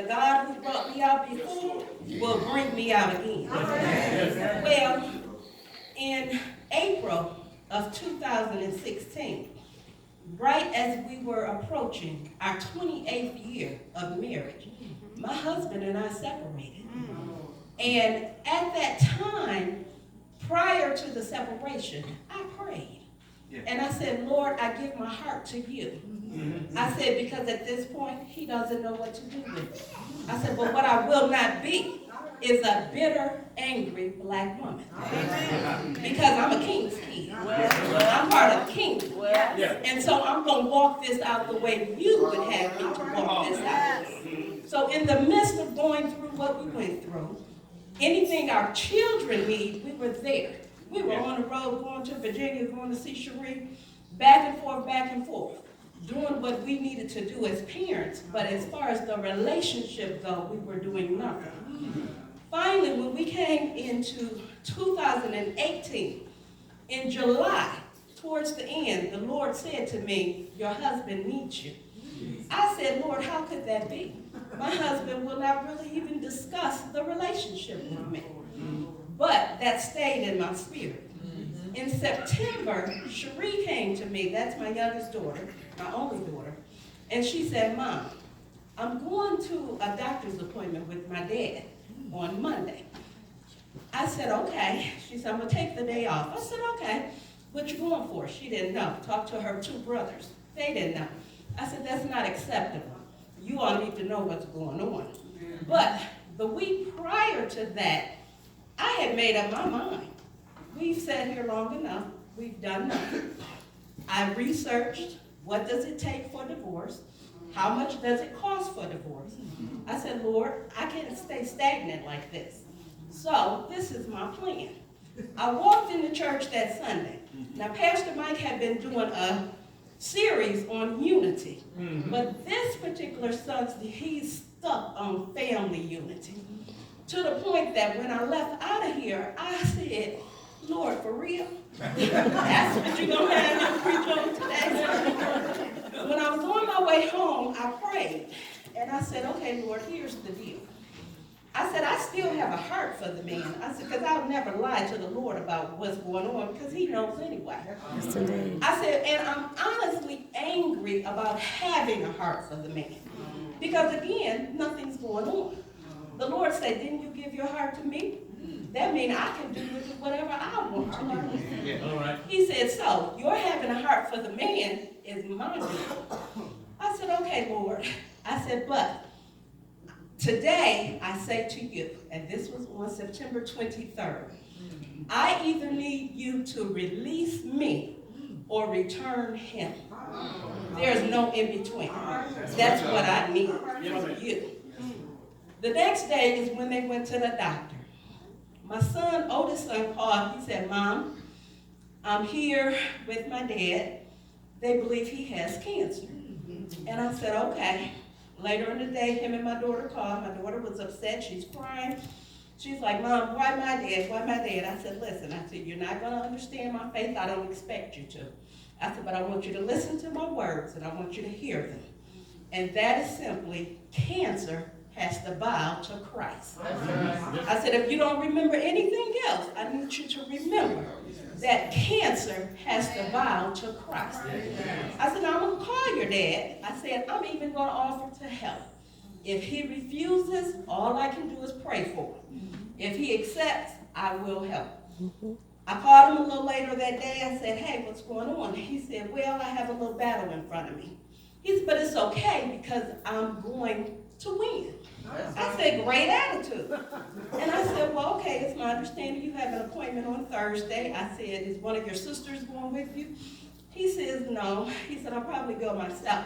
the God who brought me out before will bring me out again. Well, in April of 2016, right as we were approaching our 28th year of marriage, my husband and I separated. And at that time, prior to the separation, I prayed. And I said, Lord, I give my heart to you. I said, because at this point, he doesn't know what to do with it. I said, but what I will not be is a bitter, angry black woman. Because I'm a king's kid. I'm part of the kingdom. And so I'm going to walk this out the way you would have me to walk this out. So in the midst of going through what we went through, anything our children need, we were there. We were on the road going to Virginia, going to see Cherie, back and forth, doing what we needed to do as parents. But as far as the relationship though, we were doing nothing. Finally, when we came into 2018, in July, towards the end, the Lord said to me, your husband needs you. I said, Lord, how could that be? My husband will not really even discuss the relationship with me. But that stayed in my spirit. In September, Cherie came to me, that's my youngest daughter, my only daughter, and she said, Mom, I'm going to a doctor's appointment with my dad on Monday. I said, okay. She said, I'm going to take the day off. I said, okay. What you going for? She didn't know. Talked to her two brothers. They didn't know. I said, that's not acceptable. You all need to know what's going on. But the week prior to that, I had made up my mind. We've sat here long enough. We've done nothing. I researched, what does it take for divorce? How much does it cost for divorce? I said, Lord, I can't stay stagnant like this. So this is my plan. I walked into church that Sunday. Now, Pastor Mike had been doing a series on unity. But this particular Sunday, he's stuck on family unity. To the point that when I left out of here, I said, Lord, for real? That's what you're going to have me preach on today? When I was on my way home, I prayed. And I said, okay, Lord, here's the deal. I said, I still have a heart for the man. I said, because I'll never lie to the Lord about what's going on, because he knows anyway. I said, and I'm honestly angry about having a heart for the man. Because again, nothing's going on. The Lord said, didn't you give your heart to me? That means I can do with it whatever I want to do. Yeah, all right. He said, so your having a heart for the man is my deal. I said, okay, Lord. I said, but today I say to you, and this was on September 23rd, I either need you to release me or return him. There's no in between. That's what I need from you. The next day is when they went to the doctor. My son, oldest son, called. He said, Mom, I'm here with my dad. They believe he has cancer. And I said, okay. Later in the day, him and my daughter called. My daughter was upset. She's crying. She's like, Mom, why my dad? Why my dad? I said, listen, I said, you're not going to understand my faith. I don't expect you to. I said, but I want you to listen to my words, and I want you to hear them. And that is simply, cancer has to bow to Christ. I said, if you don't remember anything else, I need you to remember that cancer has to bow to Christ. I said, I'm going to call your dad. I said, I'm even going to offer to help. If he refuses, all I can do is pray for him. If he accepts, I will help. I called him a little later that day. I said, hey, what's going on? He said, well, I have a little battle in front of me. He said, but it's okay because I'm going to win. I said, great attitude. And I said, well, okay, it's my understanding you have an appointment on Thursday. I said, is one of your sisters going with you? He says, no. He said, I'll probably go myself.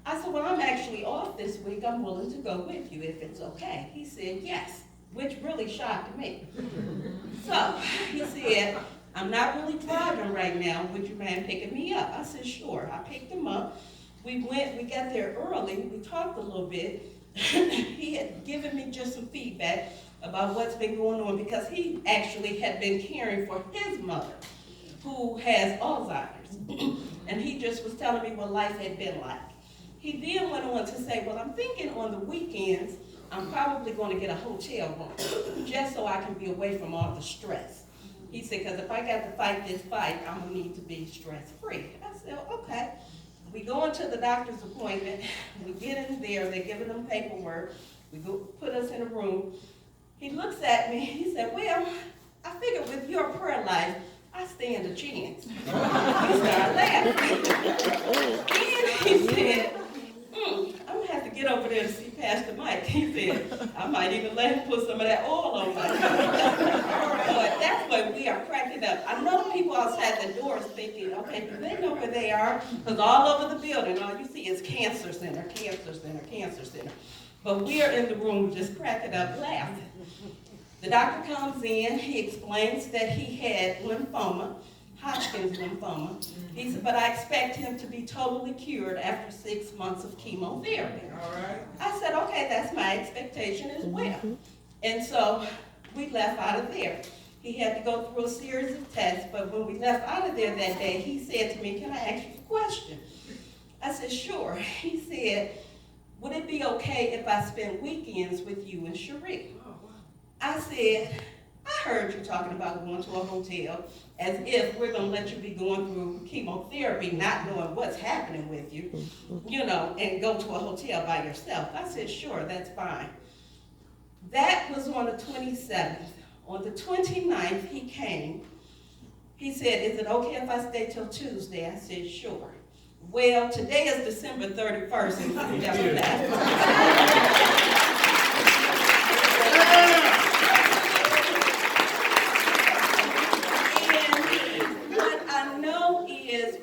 I said, well, I'm actually off this week. I'm willing to go with you if it's okay. He said, yes, which really shocked me. So he said, I'm not really driving right now. Would you mind picking me up? I said, sure. I picked him up. We got there early. We talked a little bit. He had given me just some feedback about what's been going on because he actually had been caring for his mother who has Alzheimer's. And he just was telling me what life had been like. He then went on to say, well, I'm thinking on the weekends, I'm probably going to get a hotel room just so I can be away from all the stress. He said, because if I got to fight this fight, I'm going to need to be stress-free. I said, okay. We go into the doctor's appointment. We get in there. They're giving them paperwork. We go put us in a room. He looks at me. He said, well, I figured with your prayer life, I stand a chance. He started laughing. Then he said, I'm going to have to get over there and see Pastor Mike. He said, I might even let him put some of that oil on my But that's what we are cracking up. I know people outside the doors thinking, okay, do they know where they are? Because all over the building, all you see is cancer center, cancer center, cancer center. But we are in the room just cracking up laughing. The doctor comes in, he explains that he had lymphoma, Hodgkin's lymphoma. He said, but I expect him to be totally cured after 6 months of chemotherapy. All right. I said, okay, that's my expectation as well. And so we left out of there. He had to go through a series of tests, but when we left out of there that day, he said to me, can I ask you a question? I said, sure. He said, would it be okay if I spend weekends with you and Cherie? I said, I heard you talking about going to a hotel as if we're going to let you be going through chemotherapy, not knowing what's happening with you, and go to a hotel by yourself. I said, sure, that's fine. That was on the 27th. On the 29th, he came. He said, is it okay if I stay till Tuesday? I said, sure. Well, today is December 31st, and he never left.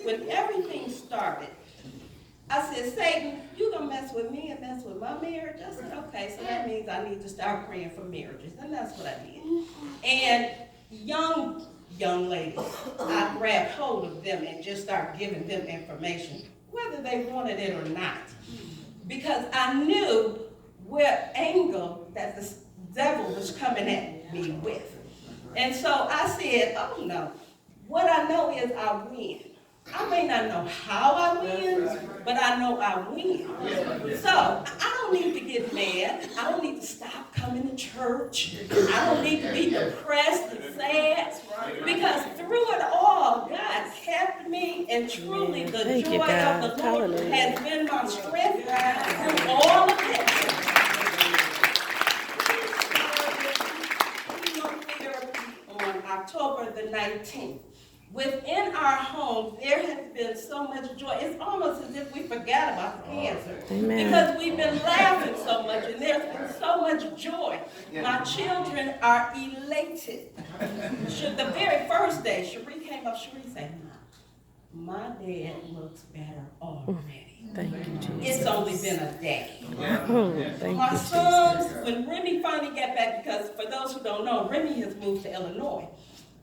When everything started, I said, Satan, you gonna mess with me and mess with my marriage? I said, okay, so that means I need to start praying for marriages. And that's what I did. And young ladies, I grabbed hold of them and just started giving them information, whether they wanted it or not. Because I knew what angle that the devil was coming at me with. And so I said, oh no, what I know is I win. I may not know how I win, but I know I win. So I don't need to get mad. I don't need to stop coming to church. I don't need to be depressed and sad. Because through it all, God kept me, and truly the joy of the Lord has been my strength through all of it. On October the 19th. Within our home, there has been so much joy. It's almost as if we forgot about the cancer. Amen. Because we've been laughing so much, and there's been so much joy. My children are elated. The very first day, Cherie came up, Cherie said, my dad looks better already. Thank you, Jesus. It's only been a day. My sons, when Remy finally got back, because for those who don't know, Remy has moved to Illinois.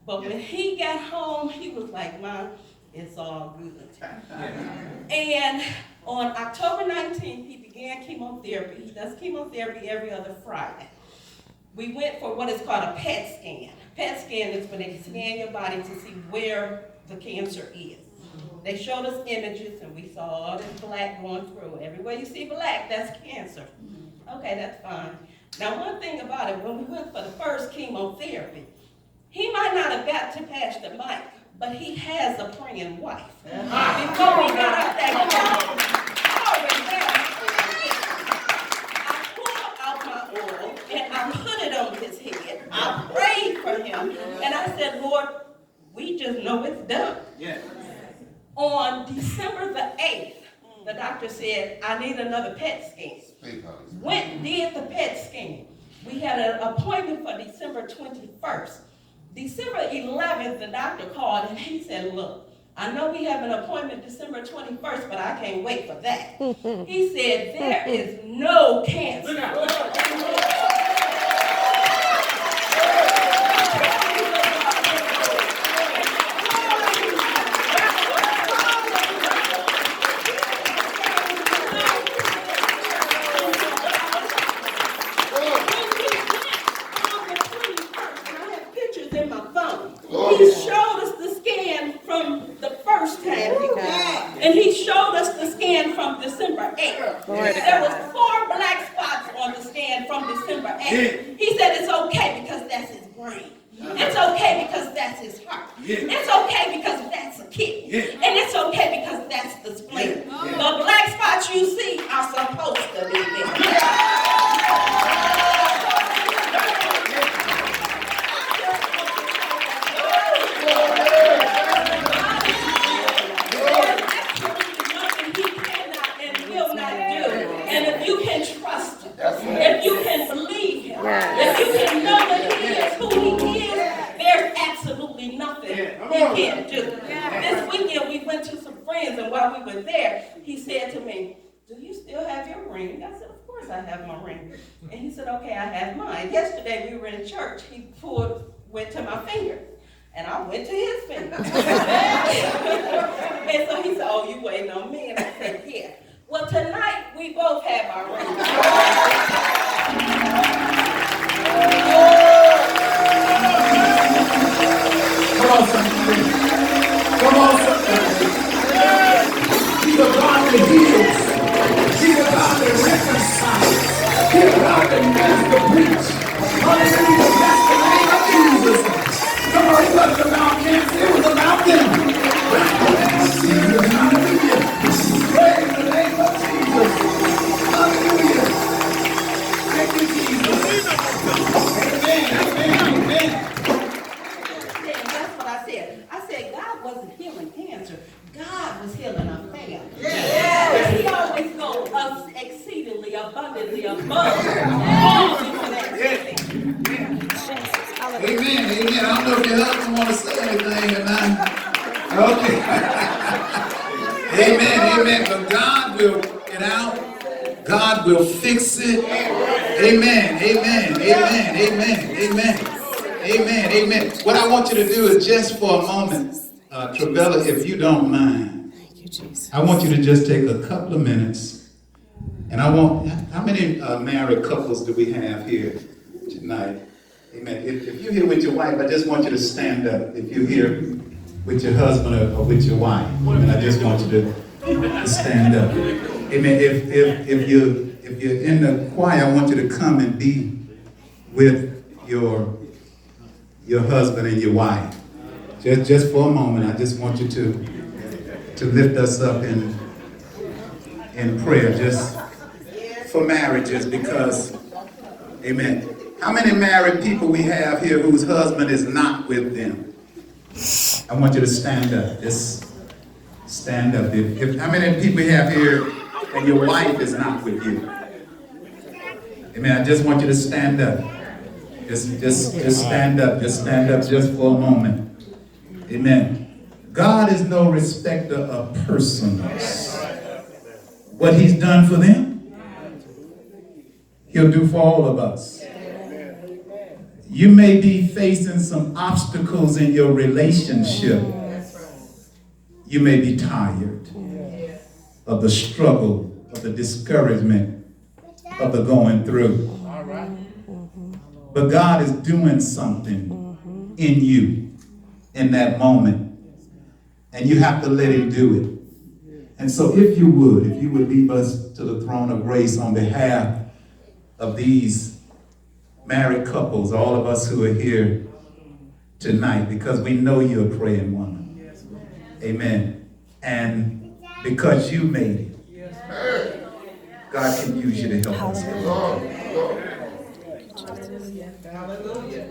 But when he got home, he was like, Mom, it's all good. And on October 19th, he began chemotherapy. He does chemotherapy every other Friday. We went for what is called a PET scan. PET scan is when they scan your body to see where the cancer is. They showed us images, and we saw all this black going through. Everywhere you see black, that's cancer. Okay, that's fine. Now, one thing about it, when we went for the first chemotherapy, he might not have got to Pastor Mike, but he has a praying wife. Before he got up that I pulled out my oil, and I put it on his head. I prayed for him, and I said, Lord, we just know it's done. Yeah. On December the 8th, the doctor said, I need another PET scan. Went, did the PET scan. We had an appointment for December 21st. December 11th, the doctor called and he said, look, I know we have an appointment December 21st, but I can't wait for that. He said, there is no cancer. He showed us the scan from the first time he got it. And he showed us the scan from December 8th. okay. He said it's okay because that's his brain. It's okay because that's his heart. It's okay because that's a kidney. And it's okay because that's the spleen. The black spots you see are supposed to be there. If you can believe him, if you can know that he is who he is, there's absolutely nothing he can't do. This weekend we went to some friends, and while we were there, he said to me, "Do you still have your ring?" I said, "Of course I have my ring." And he said, "Okay, I have mine." Yesterday we were in church. He went to my finger, and I went to his finger. And so he said, "Oh, you waiting on me?" And I said, "Yeah." Well, tonight we both have our rings. Come on, somebody. Come on, somebody. He's a God that heals. He's a God that reconciles. He's a God that mends the breach. Hallelujah. That's the name of Jesus. Come on, it wasn't about cancer. It was about them. That's the name of Jesus. Hallelujah. Praise the name of Jesus. Hallelujah. Thank you, Jesus. Amen. Amen. Amen. That's what I said. I said God wasn't healing cancer. God was healing a family. He always goes exceedingly abundantly above all for that. Amen. Amen. I don't know if your husband want to say anything or not. Okay. Amen. Amen. But God will work it out. God will fix it. Amen. Amen. Amen. Amen. Amen. Amen. Amen. What I want you to do is just for a moment, Travella, if you don't mind, I want you to just take a couple of minutes. And I want, how many married couples do we have here tonight? Amen. If you're here with your wife, I just want you to stand up. If you're here with your husband or with your wife, and I just want you to stand up. Amen. If you're in the choir, I want you to come and be with your husband and your wife. Just for a moment, I just want you to lift us up in prayer, just for marriages, because, amen. How many married people we have here whose husband is not with them? I want you to stand up. Just stand up. How many people we have here and your wife is not with you? Amen. I just want you to stand up. Just stand up. Just stand up just for a moment. Amen. God is no respecter of persons. What he's done for them, he'll do for all of us. You may be facing some obstacles in your relationship. You may be tired of the struggle, of the discouragement, of the going through. But God is doing something in you in that moment. And you have to let him do it. And so if you would lead us to the throne of grace on behalf of these married couples, all of us who are here tonight, because we know you're a praying woman. Amen. And because you made it, God can use you to help us. Hallelujah.